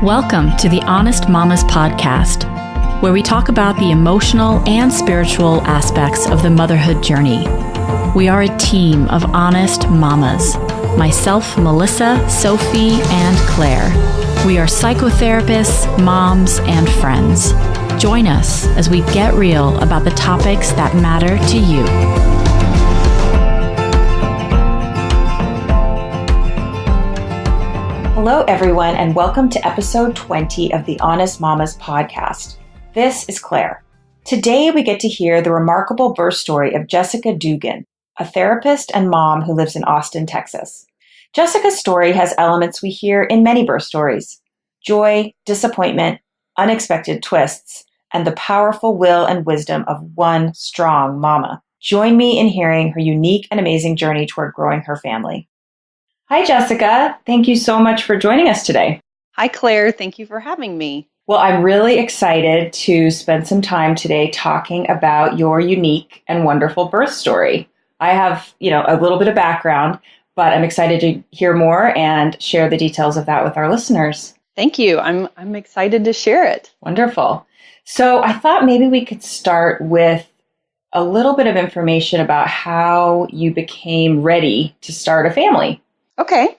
Welcome to the Honest Mamas podcast, where we talk about the emotional and spiritual aspects of the motherhood journey. We are a team of honest mamas. Myself, Melissa, Sophie, and Claire. We are psychotherapists, moms, and friends. Join us as we get real about the topics that matter to you. Hello, everyone, and welcome to episode 20 of the Honest Mamas podcast. This is Claire. Today, we get to hear the remarkable birth story of Jessica Dugan, a therapist and mom who lives in Austin, Texas. Jessica's story has elements we hear in many birth stories: joy, disappointment, unexpected twists, and the powerful will and wisdom of one strong mama. Join me in hearing her unique and amazing journey toward growing her family. Hi, Jessica. Thank you so much for joining us today. Hi, Claire. Thank you for having me. Well, I'm really excited to spend some time today talking about your unique and wonderful birth story. I have, a little bit of background, but I'm excited to hear more and share the details of that with our listeners. Thank you. I'm excited to share it. Wonderful. So I thought maybe we could start with a little bit of information about how you became ready to start a family. Okay.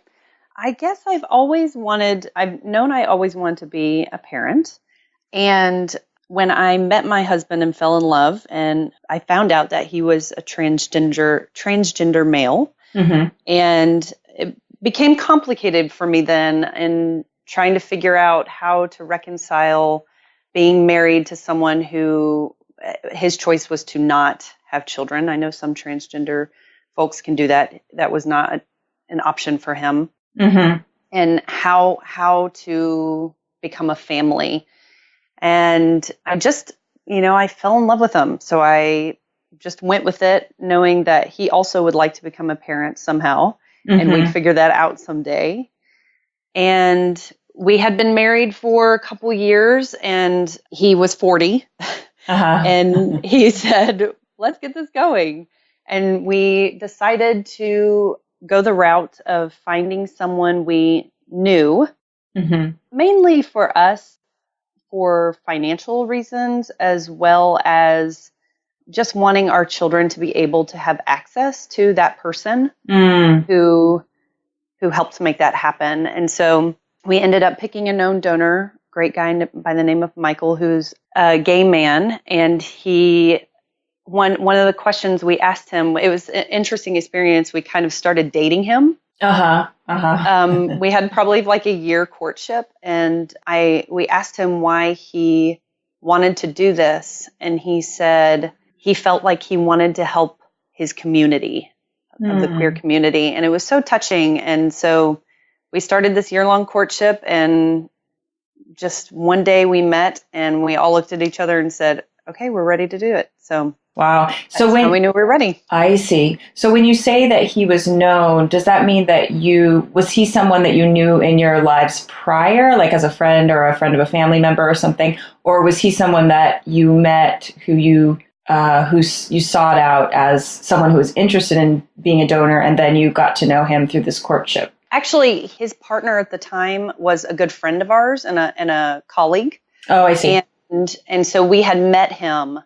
I guess I've always wanted to be a parent. And when I met my husband and fell in love, and I found out that he was a transgender male, and it became complicated for me then in trying to figure out how to reconcile being married to someone who his choice was to not have children. I know some transgender folks can do that. That was not an option for him. And how to become a family. And I just, I fell in love with him. So I just went with it, knowing that he also would like to become a parent somehow, and we'd figure that out someday. And we had been married for a couple years, and he was 40. And he said, let's get this going. And we decided to go the route of finding someone we knew, mainly for us, for financial reasons, as well as just wanting our children to be able to have access to that person who helped make that happen. And so we ended up picking a known donor, great guy by the name of Michael, who's a gay man. And one of the questions we asked him, it was an interesting experience. We kind of started dating him. We had probably like a year courtship, and we asked him why he wanted to do this, and he said he felt like he wanted to help his community, of the queer community, and it was so touching. And so we started this year-long courtship, and just one day we met, and we all looked at each other and said, "Okay, we're ready to do it." So. Wow. So when we knew we were ready. I see. So when you say that he was known, does that mean that was he someone that you knew in your lives prior, like as a friend or a friend of a family member or something? Or was he someone that you met who you sought out as someone who was interested in being a donor, and then you got to know him through this courtship? Actually, his partner at the time was a good friend of ours and a colleague. Oh, I see. And so we had met him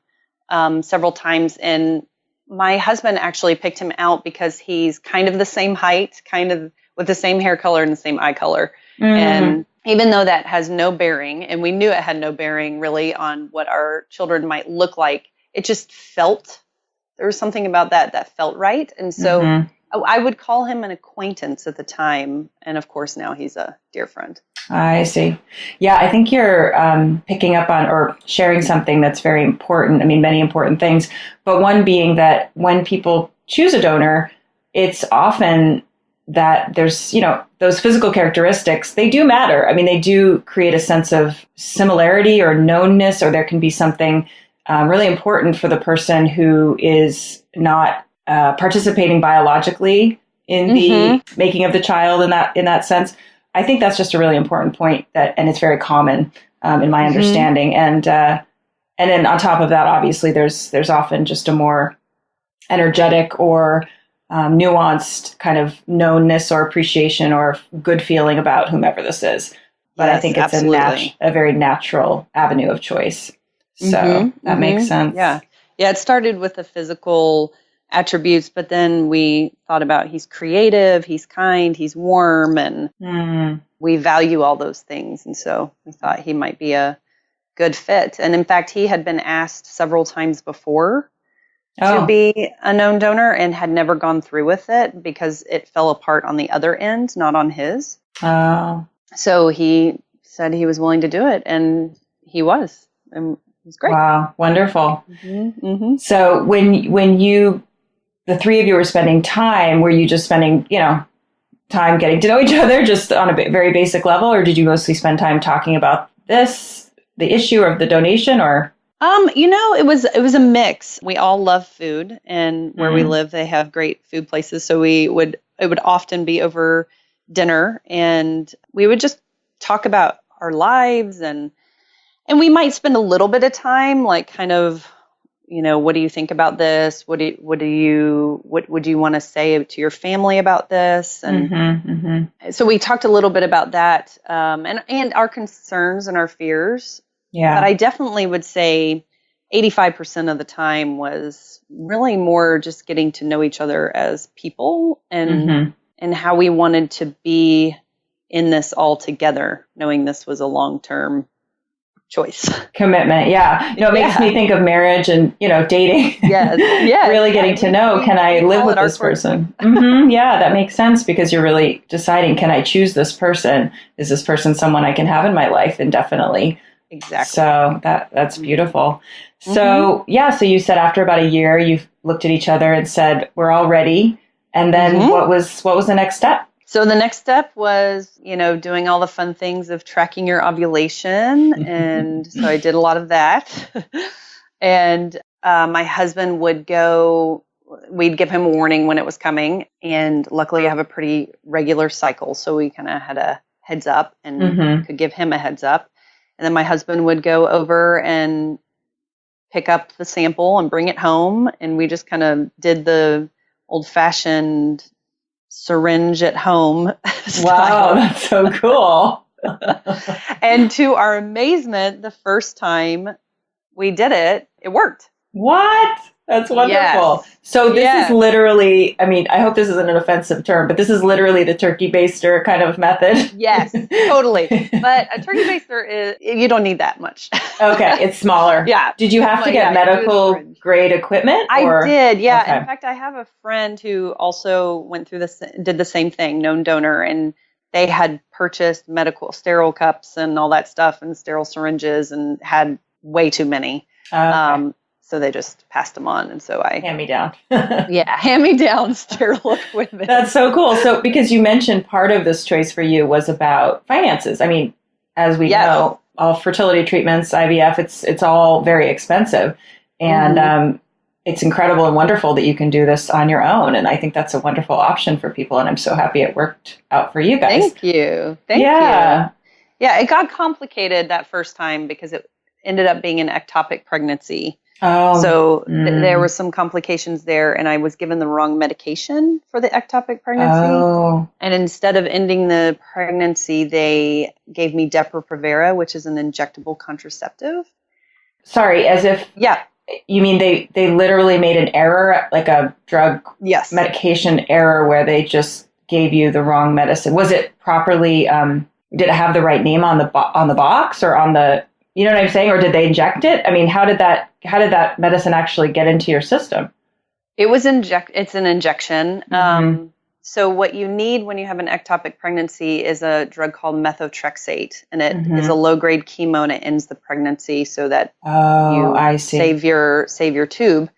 several times, and my husband actually picked him out because he's kind of the same height, kind of with the same hair color and the same eye color. And even though that has no bearing, and we knew it had no bearing really on what our children might look like, it just there was something about that felt right. And so I would call him an acquaintance at the time. And of course, now he's a dear friend. I see. Yeah, I think you're picking up on or sharing something that's very important. I mean, many important things, but one being that when people choose a donor, it's often that there's, those physical characteristics, they do matter. I mean, they do create a sense of similarity or knownness, or there can be something really important for the person who is not participating biologically in the making of the child in that sense. I think that's just a really important point and it's very common in my understanding. And then on top of that, obviously there's often just a more energetic or nuanced kind of knownness or appreciation or good feeling about whomever this is. but Yes, I think it's absolutely. a very natural avenue of choice. So that makes sense. Yeah. Yeah. It started with the physical attributes, but then we thought about he's creative, he's kind, he's warm, and we value all those things. And so we thought he might be a good fit. And in fact, he had been asked several times before to be a known donor and had never gone through with it because it fell apart on the other end, not on his. Oh. So he said he was willing to do it, and he was. And it was great. Wow, wonderful. So when you, the three of you were spending time, were you just spending, time getting to know each other just on a very basic level, or did you mostly spend time talking about the issue of the donation, or? It was a mix. We all love food, and where we live, they have great food places. So it would often be over dinner, and we would just talk about our lives, and we might spend a little bit of time, like kind of, what do you think about this? What would you want to say to your family about this? And so we talked a little bit about that, and our concerns and our fears. Yeah. But I definitely would say 85% of the time was really more just getting to know each other as people and how we wanted to be in this all together, knowing this was a long-term choice. Commitment. Yeah. It makes me think of marriage and, dating. Yes. Really getting to know, can I live with this person? Yeah, that makes sense because you're really deciding, can I choose this person? Is this person someone I can have in my life indefinitely? Exactly. So that's beautiful. So, so you said after about a year, you looked at each other and said, we're all ready. And then what was the next step? So the next step was, doing all the fun things of tracking your ovulation. And so I did a lot of that. And my husband would go, we'd give him a warning when it was coming. And luckily I have a pretty regular cycle. So we kind of had a heads up and could give him a heads up. And then my husband would go over and pick up the sample and bring it home. And we just kind of did the old-fashioned syringe at home style. Wow, that's so cool. And to our amazement, the first time we did it, it worked. What? That's wonderful. Yes. So this is literally, I hope this isn't an offensive term, but this is literally the turkey baster kind of method. Yes, totally. But a turkey baster you don't need that much. Okay, it's smaller. Yeah. Did you have to get medical grade equipment? I did, yeah. Okay. In fact, I have a friend who also went through this, did the same thing, known donor, and they had purchased medical sterile cups and all that stuff and sterile syringes and had way too many. Okay. So they just passed them on. And so hand me down. hand me down sterile equipment. That's so cool. So because you mentioned part of this choice for you was about finances. As we know, all fertility treatments, IVF, it's all very expensive. And it's incredible and wonderful that you can do this on your own. And I think that's a wonderful option for people. And I'm so happy it worked out for you guys. Thank you. Thank you. Yeah, it got complicated that first time because it ended up being an ectopic pregnancy. Oh. So there were some complications there, and I was given the wrong medication for the ectopic pregnancy. Oh. And instead of ending the pregnancy, they gave me Depo-Provera, which is an injectable contraceptive. Sorry, as if... Yeah. You mean they literally made an error, like a drug medication error where they just gave you the wrong medicine? Was it properly, did it have the right name on the box or on the... You know what I'm saying? Or did they inject it? How did that medicine actually get into your system? It was it's an injection. So what you need when you have an ectopic pregnancy is a drug called methotrexate, and it is a low-grade chemo, and it ends the pregnancy so that you save your tube.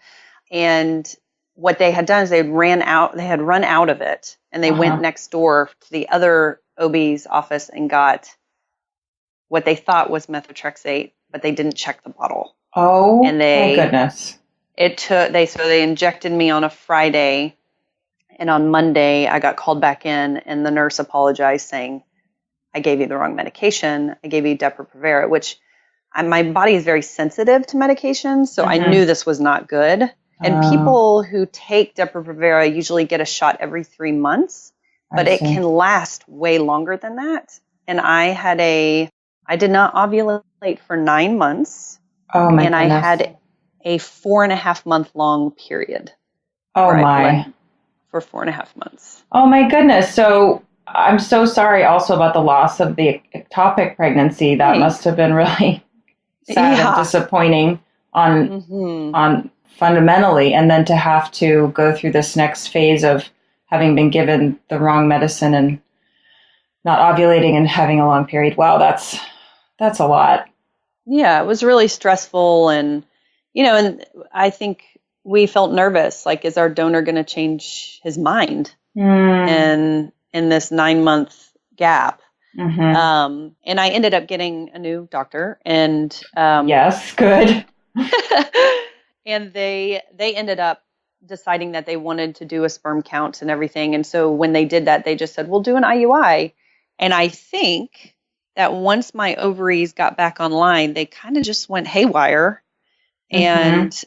And what they had done is they had run out of it, and they went next door to the other OB's office and got what they thought was methotrexate, but they didn't check the bottle. Oh, and my goodness. They injected me on a Friday, and on Monday I got called back in, and the nurse apologized saying, I gave you the wrong medication. I gave you Depo-Provera, which my body is very sensitive to medications, so I knew this was not good. And people who take Depo-Provera usually get a shot every 3 months, but it can last way longer than that. and I did not ovulate for 9 months. Oh my and goodness. I had a 4.5-month long period. Oh where I my. bled for 4.5 months. Oh my goodness. So I'm so sorry also about the loss of the ectopic pregnancy. That must have been really sad and disappointing on fundamentally. And then to have to go through this next phase of having been given the wrong medicine and not ovulating and having a long period. Wow, that's a lot. Yeah, it was really stressful. And, and I think we felt nervous. Like, is our donor going to change his mind in this 9-month gap? And I ended up getting a new doctor. And yes, good. and they ended up deciding that they wanted to do a sperm count and everything. And so when they did that, they just said, we'll do an IUI. And I think that once my ovaries got back online, they kind of just went haywire. And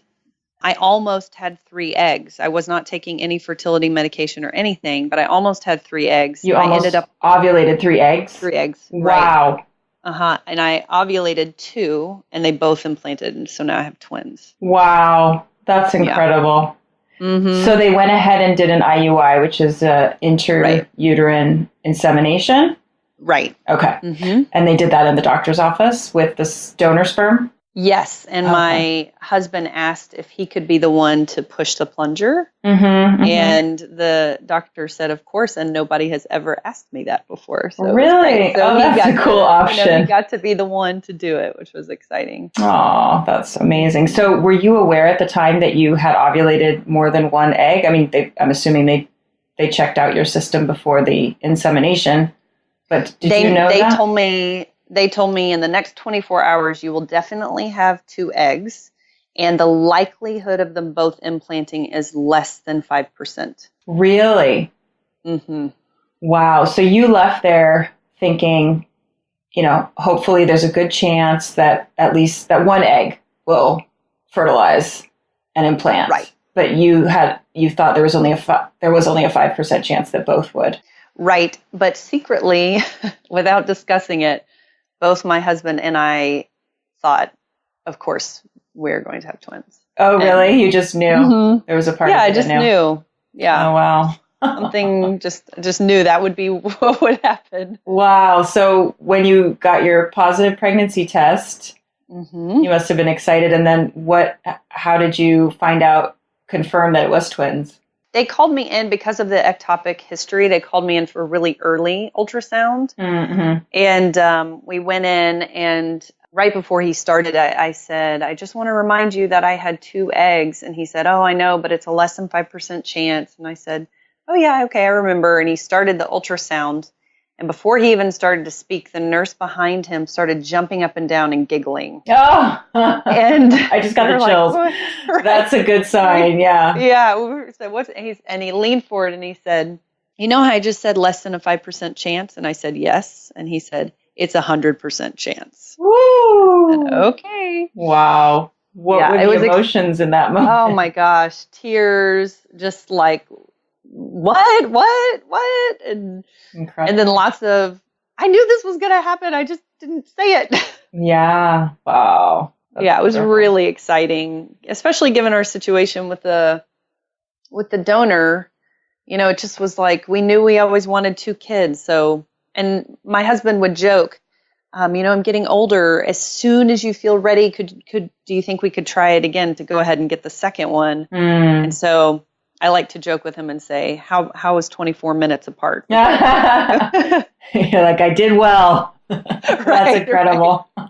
I almost had 3 eggs. I was not taking any fertility medication or anything, but I almost had 3 eggs. You almost ended up ovulated 3 eggs? 3 eggs. Wow. Right. And I ovulated 2, and they both implanted. And so now I have twins. Wow. That's incredible. Yeah. So they went ahead and did an IUI, which is intrauterine insemination? Right. Okay. And they did that in the doctor's office with this donor sperm? Yes. And my husband asked if he could be the one to push the plunger. And the doctor said, of course. And nobody has ever asked me that before. So really? So that's a cool option. He got to be the one to do it, which was exciting. Oh, that's amazing. So were you aware at the time that you had ovulated more than 1 egg? I mean, I'm assuming they checked out your system before the insemination. But did you know that? They told me in the next 24 hours, you will definitely have 2 eggs, and the likelihood of them both implanting is less than 5%. Really? Wow. So you left there thinking, hopefully there's a good chance that at least that 1 egg will fertilize and implant. Right. But you thought there was only a 5% chance that both would. Right. But secretly, without discussing it, both my husband and I thought, of course, we're going to have twins. Oh, really? You just knew there was a part of it. Yeah, I just knew. Yeah. Oh, wow. Something just knew that would be what would happen. Wow. So when you got your positive pregnancy test, you must have been excited. And then how did you confirm that it was twins? They called me in because of the ectopic history. They called me in for really early ultrasound. And we went in, and right before he started, I said, I just want to remind you that I had 2 eggs. And he said, oh, I know, but it's a less than 5% chance. And I said, oh, yeah, okay, I remember. And he started the ultrasound. And before he even started to speak, the nurse behind him started jumping up and down and giggling. Oh, and I just got the chills. Like, right. That's a good sign. Yeah. Yeah. So and he leaned forward and he said, you know how I just said less than a 5% chance? And I said, yes. And he said, it's 100% chance. Woo. Said, okay. Wow. What were the emotions in that moment? Oh my gosh. Tears, just like, what? And then lots of, I knew this was going to happen. I just didn't say it. Yeah. Wow. It was really exciting, especially given our situation with the donor. It just was like, we knew we always wanted 2 kids. So, and my husband would joke, I'm getting older. As soon as you feel ready, do you think we could try it again to go ahead and get the second one? And so I like to joke with him and say, how is 24 minutes apart? You're like, I did well. That's incredible. Right.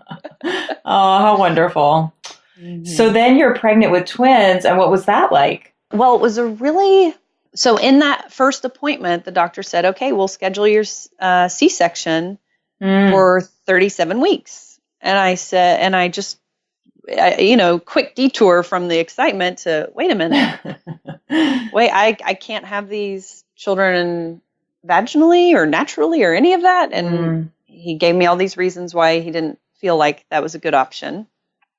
Oh, how wonderful. So then you're pregnant with twins. And what was that like? Well, it was so in that first appointment, the doctor said, okay, we'll schedule your C-section for 37 weeks. And I said, quick detour from the excitement to, wait a minute. I can't have these children vaginally or naturally or any of that. And he gave me all these reasons why he didn't feel like that was a good option.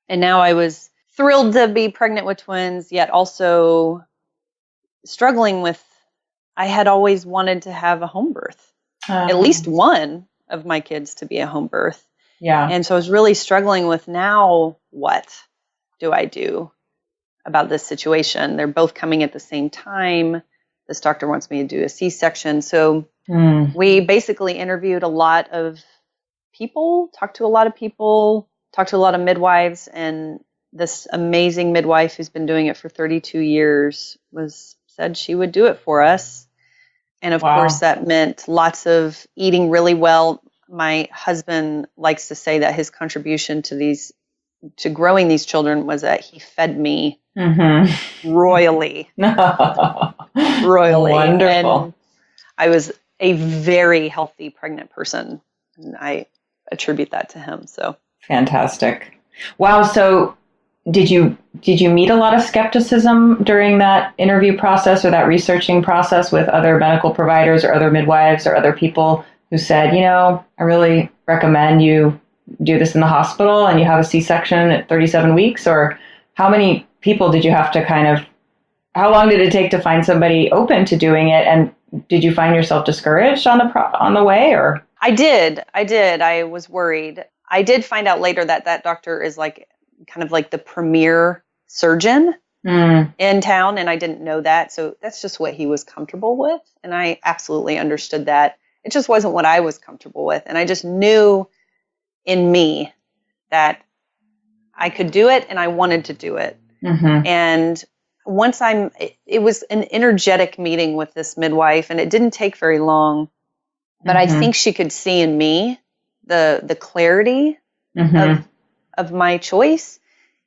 And now I was thrilled to be pregnant with twins, yet also struggling with, I had always wanted to have a home birth, at least one. of my kids to be a home birth. Yeah. And so I was really struggling with, now what do I do about this situation? They're both coming at the same time. This doctor wants me to do a C-section. So we basically interviewed a lot of people, talked to a lot of midwives, and this amazing midwife who's been doing it for 32 years said she would do it for us. And of course that meant lots of eating really well. My husband likes to say that his contribution to growing these children was that he fed me royally. Royally. Wonderful. And I was a very healthy pregnant person, and I attribute that to him. So fantastic. Wow. So did you meet a lot of skepticism during that interview process or that researching process with other medical providers or other midwives or other people who said, I really recommend you do this in the hospital and you have a C-section at 37 weeks? Or how many people did you have to how long did it take to find somebody open to doing it? And did you find yourself discouraged on the way? Or I did. I was worried. I did find out later that doctor is kind of like the premier surgeon in town, and I didn't know that. So that's just what he was comfortable with, and I absolutely understood that. It just wasn't what I was comfortable with, and I just knew in me that I could do it, and I wanted to do it. And once it was an energetic meeting with this midwife, and it didn't take very long, but I think she could see in me the clarity of my choice,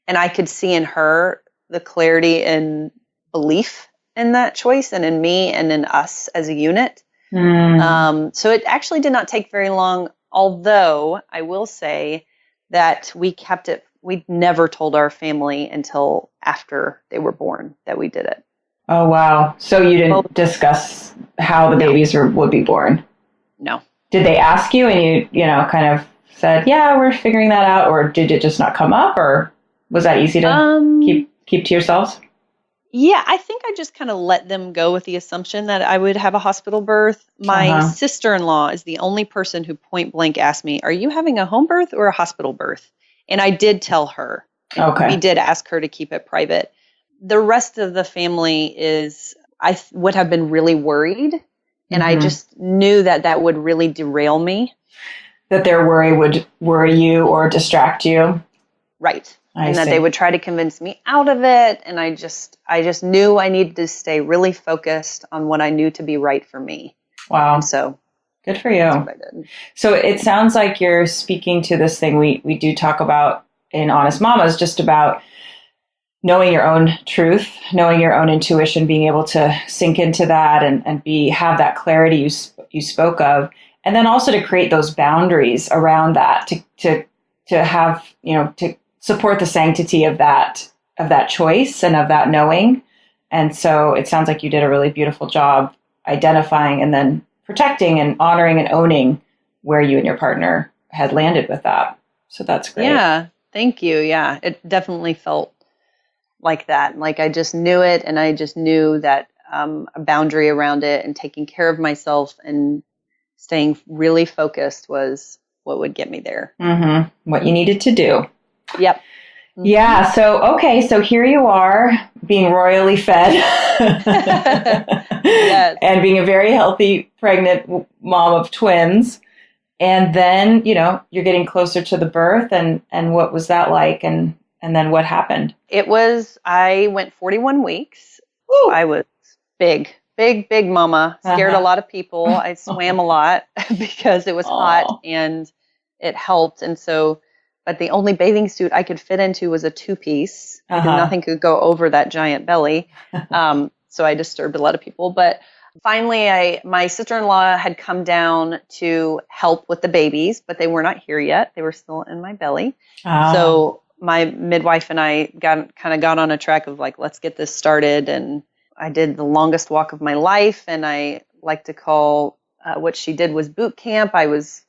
and I could see in her the clarity and belief in that choice, and in me and in us as a unit. So it actually did not take very long, although I will say that we never told our family until after they were born that we did it. Oh, wow. So you didn't discuss how the babies would be born? No. Did they ask you and you kind of said, yeah, we're figuring that out? Or did it just not come up? Or was that easy to keep to yourselves? Yeah, I think I just kind of let them go with the assumption that I would have a hospital birth. My sister-in-law is the only person who point blank asked me, are you having a home birth or a hospital birth? And I did tell her. Okay. We did ask her to keep it private. The rest of the family I would have been really worried. And I just knew that would really derail me. That their worry would worry you or distract you. Right. That they would try to convince me out of it. And I just knew I needed to stay really focused on what I knew to be right for me. Wow. And so good for you. That's what I did. So it sounds like you're speaking to this thing we do talk about in Honest Mamas, just about knowing your own truth, knowing your own intuition, being able to sink into that and have that clarity you spoke of. And then also to create those boundaries around that, to have, to support the sanctity of that choice and of that knowing. And so it sounds like you did a really beautiful job identifying and then protecting and honoring and owning where you and your partner had landed with that. So that's great. Yeah, thank you. Yeah, it definitely felt like that. Like I just knew it, and I just knew that a boundary around it and taking care of myself and staying really focused was what would get me there. What you needed to do. Yep. Yeah. So here you are being royally fed yes. and being a very healthy pregnant mom of twins. And then, you're getting closer to the birth and what was that like? And then what happened? I went 41 weeks. Woo. I was big mama, scared a lot of people. I swam a lot because it was hot and it helped. And so, but the only bathing suit I could fit into was a 2-piece. Nothing could go over that giant belly. So I disturbed a lot of people. But finally, my sister-in-law had come down to help with the babies, but they were not here yet. They were still in my belly. So my midwife and I got on a track of let's get this started. And I did the longest walk of my life. And I like to call what she did was boot camp. I was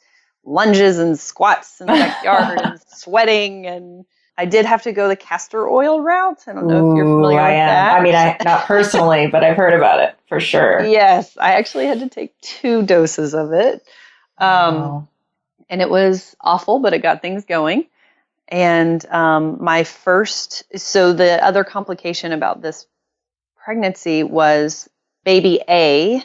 lunges and squats in the backyard and sweating. And I did have to go the castor oil route. I don't know if you're familiar with that. I mean, not personally, but I've heard about it for sure. Yes. I actually had to take 2 doses of it. And it was awful, but it got things going. And so the other complication about this pregnancy was baby A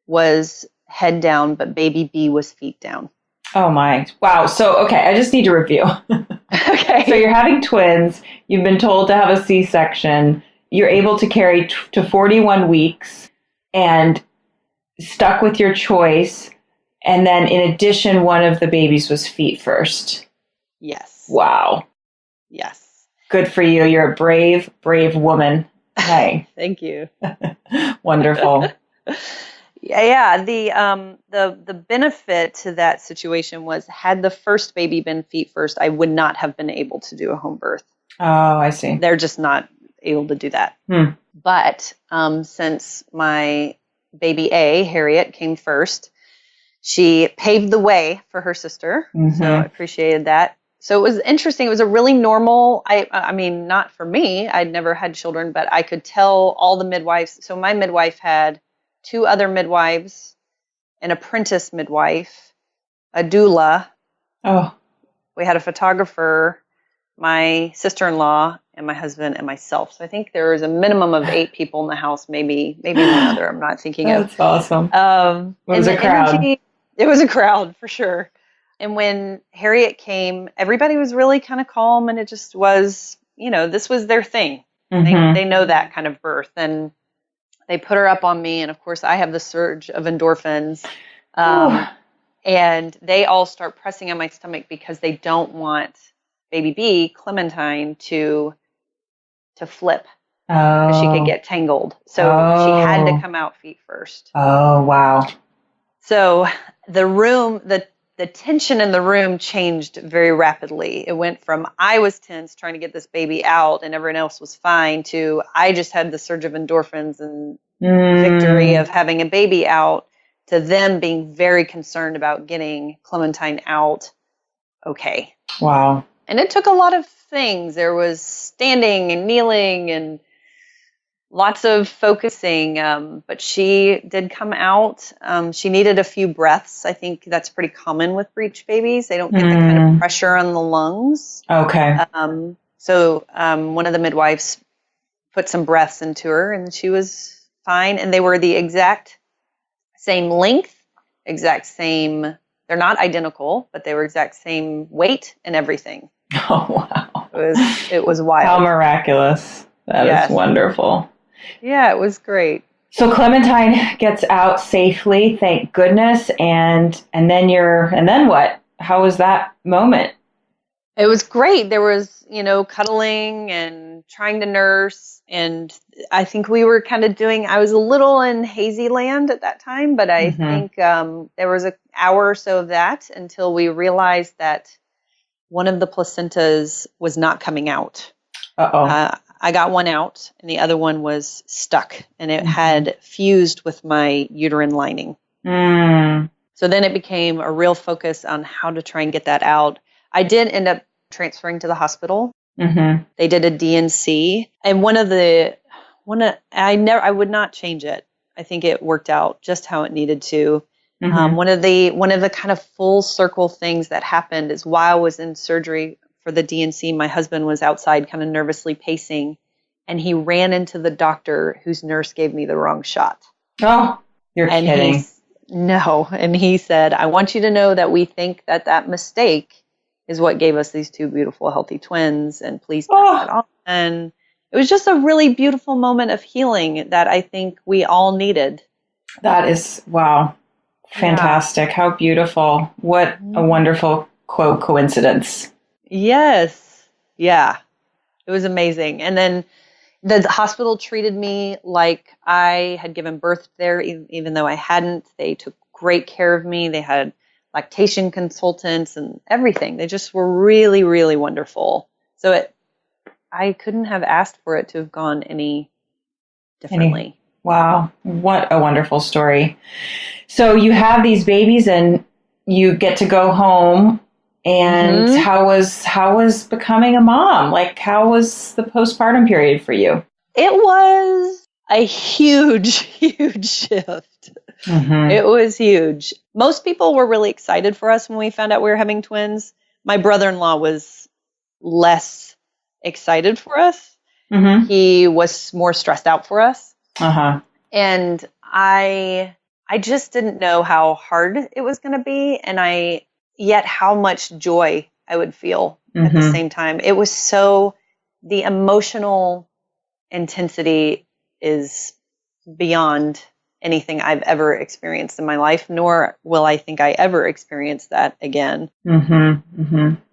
was head down, but baby B was feet down. Oh my. Wow. So, okay, I just need to review. Okay. So you're having twins. You've been told to have a C-section. You're able to carry to 41 weeks and stuck with your choice. And then in addition, one of the babies was feet first. Yes. Wow. Yes. Good for you. You're a brave, brave woman. Hey. Thank you. Wonderful. Yeah. The benefit to that situation was, had the first baby been feet first, I would not have been able to do a home birth. Oh, I see. They're just not able to do that. But since my baby A, Harriet, came first, she paved the way for her sister. So I appreciated that. So it was interesting. It was a really normal, I mean, not for me. I'd never had children, but I could tell all the midwives. So my midwife had 2 other midwives, an apprentice midwife, a doula. Oh. We had a photographer, my sister-in-law, and my husband and myself. So I think there was a minimum of 8 people in the house, maybe one other I'm not thinking of. That's awesome. It was a crowd. It was a crowd for sure. And when Harriet came, everybody was really kind of calm, and it just was, this was their thing. They know that kind of birth. And they put her up on me, and of course I have the surge of endorphins. And they all start pressing on my stomach because they don't want baby B, Clementine, to flip. Because she could get tangled. So she had to come out feet first. Oh, wow. So the tension in the room changed very rapidly. It went from I was tense trying to get this baby out and everyone else was fine to I just had the surge of endorphins and victory of having a baby out, to them being very concerned about getting Clementine out. Okay. Wow. And it took a lot of things. There was standing and kneeling and lots of focusing, but she did come out. She needed a few breaths. I think that's pretty common with breech babies. They don't get the kind of pressure on the lungs. Okay. So one of the midwives put some breaths into her, and she was fine. And they were the exact same length, exact same. They're not identical, but they were exact same weight and everything. Oh, wow. It was wild. How miraculous. That is wonderful. Yeah, it was great. So Clementine gets out safely, thank goodness, and then what? How was that moment? It was great. There was, cuddling and trying to nurse, and I think we were kind of I was a little in hazy land at that time, but I think there was an hour or so of that until we realized that one of the placentas was not coming out. I got one out, and the other one was stuck, and it had fused with my uterine lining. So then it became a real focus on how to try and get that out. I did end up transferring to the hospital. They did a DNC, and I would not change it. I think it worked out just how it needed to. One of the kind of full circle things that happened is while I was in surgery for the DNC, my husband was outside kind of nervously pacing, and he ran into the doctor whose nurse gave me the wrong shot. Oh, you're kidding. No. And he said, I want you to know that we think that mistake is what gave us these 2 beautiful, healthy twins, and please pass that on. And it was just a really beautiful moment of healing that I think we all needed. That is, wow. Fantastic. Yeah. How beautiful. What a wonderful, quote, coincidence. Yes. Yeah. It was amazing. And then the hospital treated me like I had given birth there, even though I hadn't. They took great care of me. They had lactation consultants and everything. They just were really, really wonderful. So I couldn't have asked for it to have gone any differently. Wow. What a wonderful story. So you have these babies and you get to go home, and how was becoming a mom? Like, how was the postpartum period for you? It was a huge, huge shift. It was huge. Most people were really excited for us when we found out we were having twins. My brother-in-law was less excited for us. He was more stressed out for us. And I just didn't know how hard it was going to be, and yet how much joy I would feel at the same time. It was the emotional intensity is beyond anything I've ever experienced in my life, nor will I think I ever experience that again.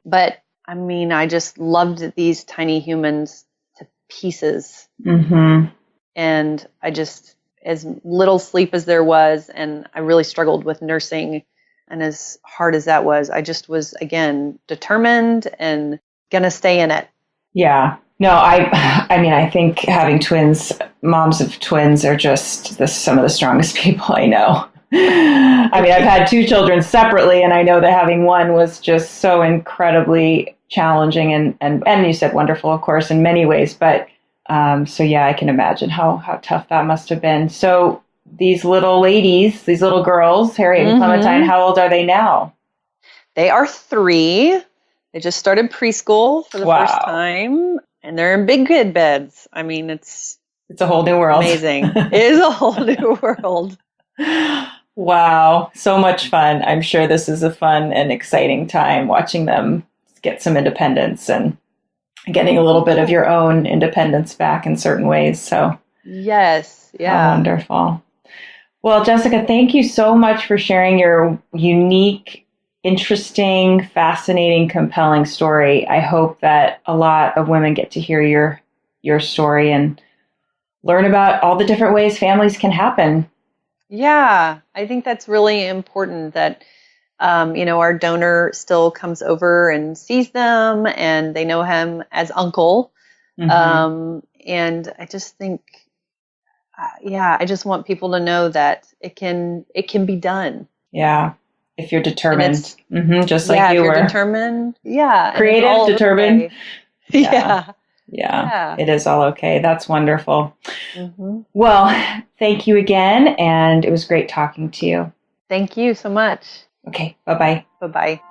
But I mean, I just loved these tiny humans to pieces. And I just, as little sleep as there was, and I really struggled with nursing, and as hard as that was, I just was, again, determined and gonna stay in it. Yeah. No, I mean, I think having twins, moms of twins are just some of the strongest people I know. I mean, I've had 2 children separately, and I know that having one was just so incredibly challenging and you said wonderful, of course, in many ways. But so yeah, I can imagine how tough that must have been. So these little ladies, these little girls, Harriet and Clementine, how old are they now? They are 3. They just started preschool for the first time, and they're in big kid beds. I mean, it's a whole new world. Amazing. It is a whole new world. Wow. So much fun. I'm sure this is a fun and exciting time watching them get some independence and getting a little bit of your own independence back in certain ways. So yes. Yeah. How wonderful. Well, Jessica, thank you so much for sharing your unique, interesting, fascinating, compelling story. I hope that a lot of women get to hear your story and learn about all the different ways families can happen. Yeah, I think that's really important that, our donor still comes over and sees them, and they know him as uncle. And I just think, I just want people to know that it can be done. Yeah. If you're determined, just like you were. If you're determined. Yeah. Creative, determined. Okay. Yeah. Yeah, it is all okay. That's wonderful. Well, thank you again. And it was great talking to you. Thank you so much. Okay. Bye-bye. Bye-bye.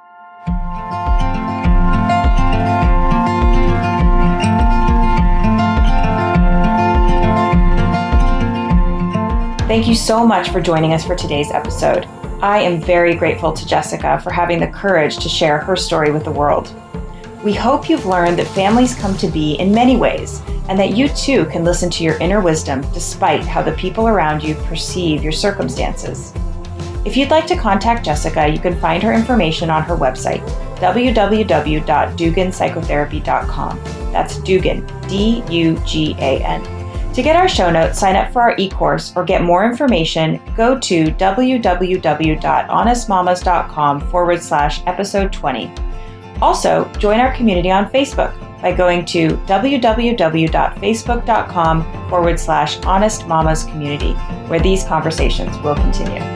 Thank you so much for joining us for today's episode. I am very grateful to Jessica for having the courage to share her story with the world. We hope you've learned that families come to be in many ways, and that you too can listen to your inner wisdom despite how the people around you perceive your circumstances. If you'd like to contact Jessica, you can find her information on her website, www.duganpsychotherapy.com. That's Dugan, D-U-G-A-N. To get our show notes, sign up for our e-course, or get more information, go to www.honestmamas.com/episode 20. Also, join our community on Facebook by going to www.facebook.com/Honest Mamas Community, where these conversations will continue.